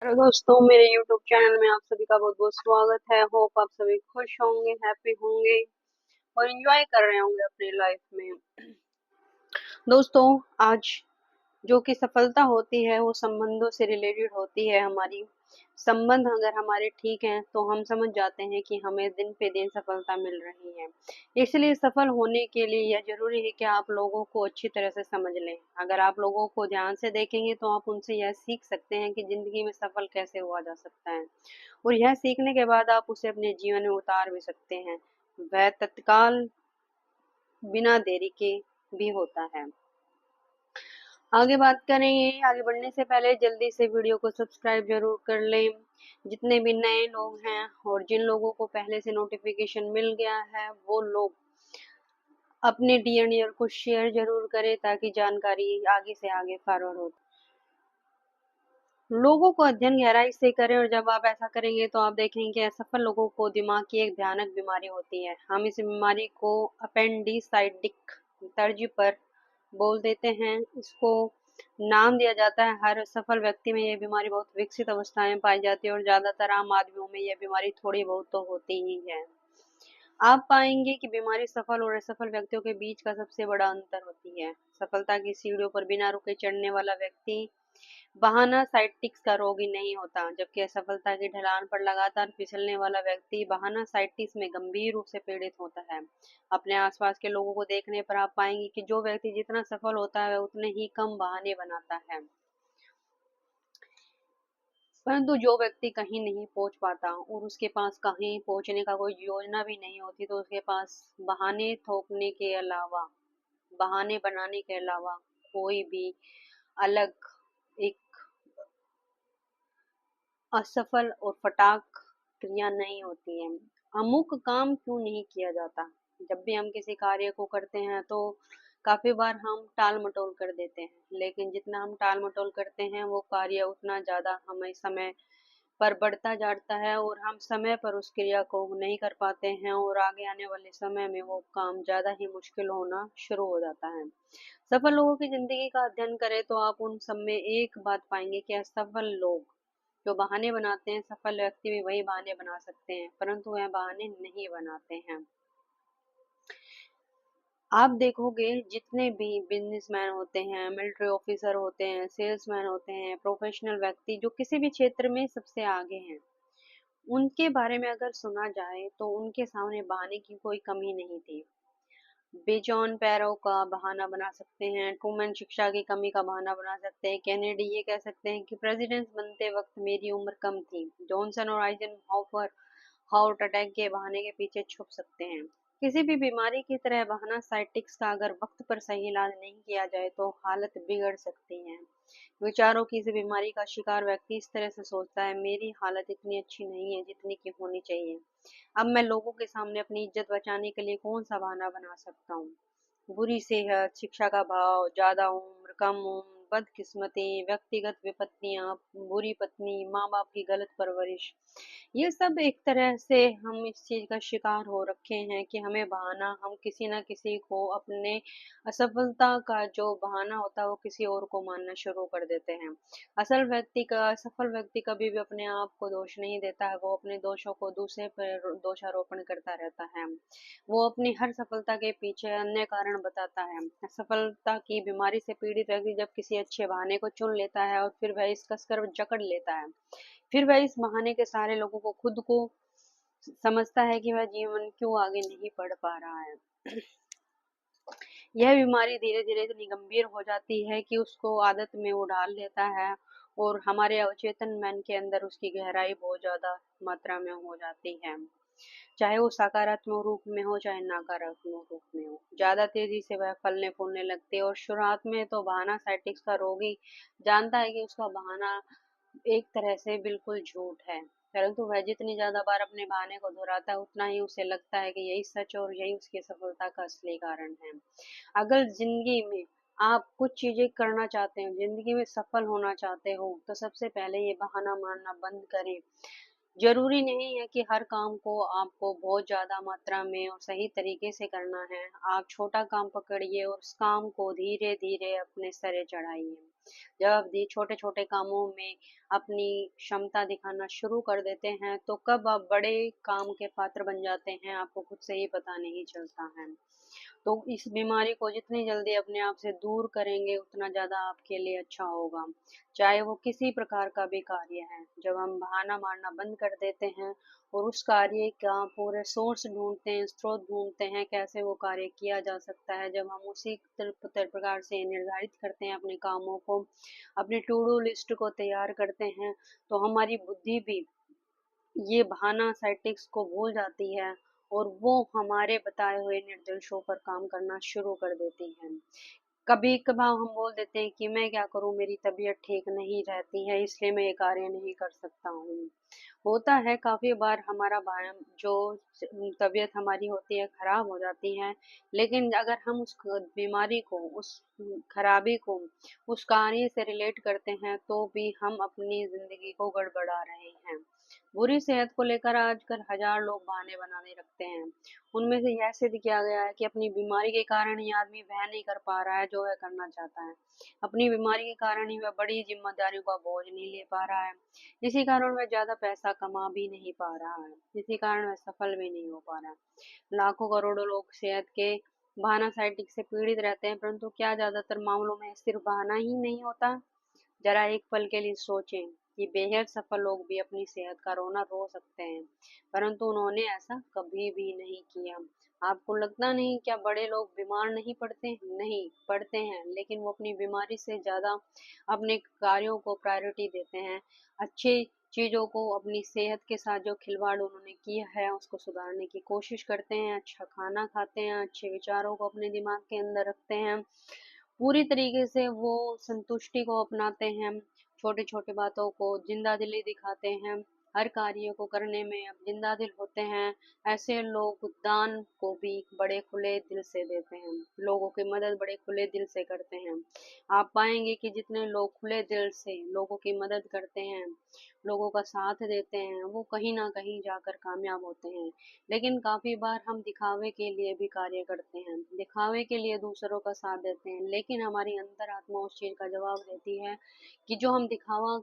Hello दोस्तों, मेरे YouTube channel में आप सभी का बहुत बहुत स्वागत है। होप आप सभी खुश होंगे, हैप्पी होंगे और एंजॉय कर रहे होंगे अपनी लाइफ में। दोस्तों, आज जो कि सफलता होती है वो संबंधों से रिलेटेड होती है। हमारी संबंध अगर हमारे ठीक हैं तो हम समझ जाते हैं कि हमें दिन पे दिन सफलता मिल रही है। इसलिए सफल होने के लिए यह जरूरी है कि आप लोगों को अच्छी तरह से समझ लें। अगर आप लोगों को ध्यान से देखेंगे तो आप उनसे यह सीख सकते हैं कि जिंदगी में सफल कैसे हुआ जा सकता है, और यह सीखने के बाद आप उसे अपने जीवन में उतार भी सकते हैं। वह तत्काल बिना देरी के भी होता है। आगे बात करेंगे। आगे बढ़ने से पहले जल्दी से वीडियो को सब्सक्राइब जरूर कर लें। जितने भी नए लोग हैं और जिन लोगों को पहले से नोटिफिकेशन मिल गया है वो लोग अपने डीएनडी को शेयर जरूर करें ताकि जानकारी आगे से आगे फॉरवर्ड हो। लोगों को अध्ययन गहराई से करें, और जब आप ऐसा करेंगे तो आप देखेंगे कि असफल लोगों को दिमाग की एक भयानक बीमारी होती है। हम इस बीमारी को अपेंडिसाइटिक तर्ज पर बोल देते हैं। इसको नाम दिया जाता है। हर सफल व्यक्ति में यह बीमारी बहुत विकसित अवस्था में पाई जाती है और ज्यादातर आम आदमियों में यह बीमारी थोड़ी बहुत तो होती ही है। आप पाएंगे कि बीमारी सफल और असफल व्यक्तियों के बीच का सबसे बड़ा अंतर होती है। सफलता की सीढ़ियों पर बिना रुके चढ़ने वाला व्यक्ति बहाना साइटिक्स का रोगी नहीं होता, जबकि असफलता की ढलान पर लगातार फिसलने वाला व्यक्ति बहाना साइटिक्स में गंभीर रूप से पीड़ित होता है। अपने आसपास के लोगों को देखने पर आप पाएंगे कि जो व्यक्ति जितना सफल होता है वह उतने ही कम बहाने बनाता है, परंतु जो व्यक्ति कहीं नहीं पहुंच पाता और उसके पास कहीं पहुंचने का कोई योजना भी नहीं होती तो उसके पास बहाने थोपने के अलावा, बहाने बनाने के अलावा कोई भी अलग एक असफल और फटाक क्रिया नहीं होती है। अमुक काम क्यों नहीं किया जाता। जब भी हम किसी कार्य को करते हैं तो काफी बार हम टाल मटोल कर देते हैं, लेकिन जितना हम टाल मटोल करते हैं वो कार्य उतना ज्यादा हमें समय पर बढ़ता जाता है और हम समय पर उस क्रिया को नहीं कर पाते हैं, और आगे आने वाले समय में वो काम ज्यादा ही मुश्किल होना शुरू हो जाता है। सफल लोगों की जिंदगी का अध्ययन करें तो आप उन सब में एक बात पाएंगे कि असफल लोग जो बहाने बनाते हैं, सफल व्यक्ति भी वही बहाने बना सकते हैं, परंतु वह बहाने नहीं बनाते हैं। आप देखोगे जितने भी बिजनेसमैन होते हैं, मिलिट्री ऑफिसर होते हैं, सेल्समैन होते हैं, प्रोफेशनल व्यक्ति जो किसी भी क्षेत्र में सबसे आगे हैं, उनके बारे में अगर सुना जाए तो उनके सामने बहाने की कोई कमी नहीं थी। बेजॉन पैरो का बहाना बना सकते हैं, ट्रूमैन शिक्षा की कमी का बहाना बना सकते हैं, कैनेडी ये कह सकते हैं कि प्रेसिडेंट बनते वक्त मेरी उम्र कम थी। जॉनसन और आइजनहावर हार्ट अटैक के बहाने के पीछे छुप सकते हैं। किसी भी बीमारी की तरह बहाना साइटिक्स का अगर वक्त पर सही इलाज नहीं किया जाए तो हालत बिगड़ सकती है। विचारों की इस बीमारी का शिकार व्यक्ति इस तरह से सोचता है, मेरी हालत इतनी अच्छी नहीं है जितनी की होनी चाहिए। अब मैं लोगों के सामने अपनी इज्जत बचाने के लिए कौन सा बहाना बना सकता हूँ। बुरी सेहत, शिक्षा का भाव, ज्यादा उम्र, कम उम्र, बदकिस्मती, व्यक्तिगत विपत्तियां, बुरी पत्नी, माँ बाप की गलत परवरिश, ये सब एक तरह से हम इस चीज का शिकार हो रखे हैं कि हमें बहाना, हम किसी ना किसी को अपने असफलता का जो बहाना होता है वो किसी और को मानना शुरू कर देते हैं। असफल व्यक्ति कभी भी अपने आप को दोष नहीं देता है, वो अपने दोषों को दूसरे पर दोषारोपण करता रहता है। वो अपनी हर सफलता के पीछे अन्य कारण बताता है। असफलता की बीमारी से पीड़ित व्यक्ति जब किसी अच्छे बहाने को चुन लेता है और फिर वह इस कसकर जकड़ लेता है, फिर वह इस बहाने के सारे लोगों को खुद को समझता है कि वह जीवन क्यों आगे नहीं बढ़ पा रहा है। यह बीमारी धीरे धीरे इतनी गंभीर हो जाती है कि उसको आदत में वो डाल लेता है और हमारे अवचेतन मन के अंदर उसकी गहराई बहुत ज्यादा मात्रा में हो जाती है। चाहे वो सकारात्मक रूप में हो चाहे नकारात्मक रूप में हो, ज्यादा तेजी से वह फलने फूलने लगते हैं। और शुरुआत में तो बहाना साइटिक्स का रोगी जानता है कि उसका बहाना एक तरह से बिल्कुल झूठ है, परंतु वह जितनी ज्यादा बार अपने बहाने को दोहराता है उतना ही उसे लगता है कि यही सच और यही उसकी सफलता का असली कारण है। अगर जिंदगी में आप कुछ चीजें करना चाहते हो, जिंदगी में सफल होना चाहते हो, तो सबसे पहले ये बहाना मारना बंद करें। ज़रूरी नहीं है कि हर काम को आपको बहुत ज़्यादा मात्रा में और सही तरीके से करना है। आप छोटा काम पकड़िए और उस काम को धीरे-धीरे अपने सिरे चढ़ाइए। जब आप छोटे-छोटे कामों में अपनी क्षमता दिखाना शुरू कर देते हैं, तो कब आप बड़े काम के पात्र बन जाते हैं, आपको खुद से ही पता नहीं चलता है। तो इस बीमारी को जितनी जल्दी अपने आप से दूर करेंगे, उतना ज़्यादा आपके लिए अच्छा होगा। चाहे वो किसी प्रकार का भी कार्य है। जब हम बहाना मारना बंद कर देते हैं और उस कार्य का पूरे सोर्स ढूँढते हैं, स्रोत ढूँढते हैं, कैसे वो कार्य किया जा सकता है। जब हम उसी प्रकार से निर्धारित करते हैं अपने कामों को, अपनी टू डू लिस्ट को तैयार करते हैं, तो हमारी बुद्धि भी ये बहाना साइटिक्स को भूल जाती है और वो हमारे बताए हुए निर्देशों पर काम करना शुरू कर देती है। कभी-कभार हम बोल देते हैं कि मैं क्या करूँ, मेरी तबीयत ठीक नहीं रहती है, इसलिए मैं ये कार्य नहीं कर सकता हूँ। होता है काफ़ी बार हमारा जो तबीयत हमारी होती है खराब हो जाती है, लेकिन अगर हम उस बीमारी को, उस खराबी को उस कार्य से रिलेट करते हैं, तो भी हम अपनी ज़िंदगी को गड़बड़ा रहे हैं। बुरी सेहत को लेकर आजकल हजार लोग बहाने बनाने लगते हैं। उनमें से यह सिद्ध किया गया है कि अपनी बीमारी के कारण ही आदमी वह नहीं कर पा रहा है जो वह करना चाहता है। अपनी बीमारी के कारण ही वह बड़ी जिम्मेदारियों का बोझ नहीं ले पा रहा है। इसी कारण वह ज्यादा पैसा कमा भी नहीं पा रहा है। इसी कारण वह सफल भी नहीं हो पा रहा है। लाखों करोड़ों लोग सेहत के बहाना साइटिक से पीड़ित रहते हैं, परंतु क्या ज्यादातर मामलों में सिर्फ बहाना ही नहीं होता? जरा एक पल के लिए सोचें कि बेहद सफल लोग भी अपनी सेहत का रोना रो सकते हैं, परंतु उन्होंने ऐसा कभी भी नहीं किया। आपको लगता नहीं क्या बड़े लोग बीमार नहीं पड़ते? नहीं, पड़ते हैं, लेकिन वो अपनी बीमारी से ज़्यादा अपने कार्यों को प्रायोरिटी देते हैं। अच्छी चीज़ों को अपनी सेहत के साथ जो खिलवाड़ उन्होंने किया है, उसको सुधारने की कोशिश करते हैं, अच्छा खाना खाते हैं, अच्छे विचारों को अपने दिमाग के अंदर रखते हैं। पूरी तरीके से वो संतुष्टि को अपनाते हैं, छोटी-छोटी बातों को ज़िंदा-दिली दिखाते हैं, हर कार्य को करने में अब ज़िंदा-दिल होते हैं। ऐसे लोग दान को भी बड़े खुले दिल से देते हैं, लोगों की मदद बड़े खुले दिल से करते हैं। आप पाएँगे कि जितने लोग खुले दिल से लोगों की मदद करते हैं, लोगों का साथ देते हैं, वो कहीं न कहीं जाकर कामयाब होते हैं। लेकिन काफ़ी बार हम दिखावे के लिए भी कार्य करते हैं, दिखावे के लिए दूसरों का साथ देते हैं, लेकिन हमारी अंतरात्मा उस चीज़ का जवाब देती है कि जो हम दिखावा